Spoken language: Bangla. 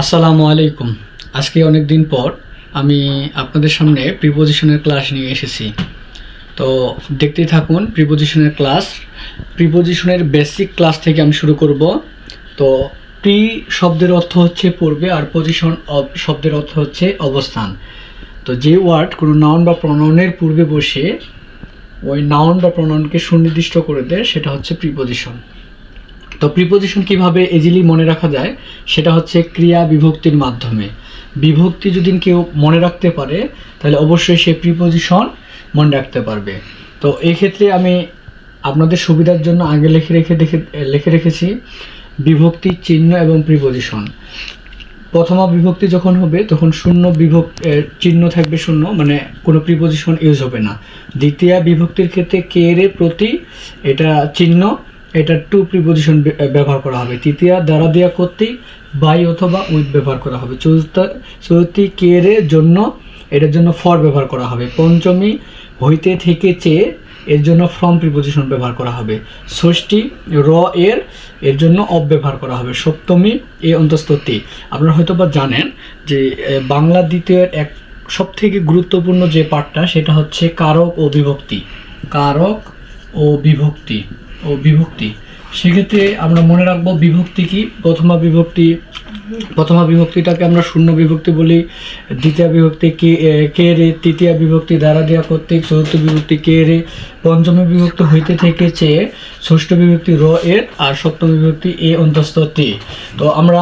আসসালামু আলাইকুম। আজকে অনেক দিন পর আমি আপনাদের সামনে প্রিপোজিশনের ক্লাস নিয়ে এসেছি। তো দেখতেই থাকুন প্রিপোজিশনের ক্লাস। প্রিপোজিশনের বেসিক ক্লাস থেকে আমি শুরু করব। তো প্রি শব্দের অর্থ হচ্ছে পূর্বে, আর পজিশন শব্দের অর্থ হচ্ছে অবস্থান। তো যে ওয়ার্ড কোনো নাউন বা প্রনাউনের পূর্বে বসে ওই নাউন বা প্রনাউনকে সুনির্দিষ্ট করে দেয় সেটা হচ্ছে প্রিপোজিশন। তো প্রিপোজিশন কিভাবে ইজিলি মনে রাখা যায় সেটা হচ্ছে ক্রিয়া বিভক্তির মাধ্যমে। বিভক্তি যদি কেউ মনে রাখতে পারে তাহলে অবশ্যই সে প্রিপোজিশন মনে রাখতে পারবে। তো এই ক্ষেত্রে আমি আপনাদের সুবিধার জন্য আগে লিখে রেখেছি বিভক্তি চিহ্ন এবং প্রিপোজিশন। প্রথমা বিভক্তি যখন হবে তখন শূন্য চিহ্ন থাকবে, শূন্য মানে কোনো প্রিপোজিশন ইউজ হবে না। দ্বিতীয় বিভক্তির ক্ষেত্রে কে রে প্রতি এটা চিহ্ন, এটা টু প্রিপোজিশন ব্যবহার করা হবে। তৃতীয়া দ্বারা দেয়া কর্তৃক বাই অথবা উইথ ব্যবহার করা হবে। চতুর্থী কে রে জন্য, এটার জন্য ফর ব্যবহার করা হবে। পঞ্চমী হইতে থেকে চেয়ে, এর জন্য ফ্রম প্রিপোজিশন ব্যবহার করা হবে। ষষ্ঠী এর জন্য অফ ব্যবহার করা হবে। সপ্তমী এ অন্তস্থ তে। আপনারা হয়তো বা জানেন যে বাংলা দ্বিতীয়ের এক সবথেকে গুরুত্বপূর্ণ যে পার্টটা সেটা হচ্ছে কারক ও বিভক্তি। কারক ও বিভক্তি সেক্ষেত্রে আমরা মনে রাখবো বিভক্তি কি। প্রথমা বিভক্তিটাকে আমরা শূন্য বিভক্তি বলি। দ্বিতীয় বিভক্তি কে রে, তৃতীয় বিভক্তি দ্বারা দেয়া কর্তৃক, চতুর্থ বিভক্তি কে রে, পঞ্চমী বিভক্তি হইতে থেকে চেয়ে, ষষ্ঠ বিভক্তি এর, আর সপ্তম বিভক্তি এ অন্তস্থ তে। তো আমরা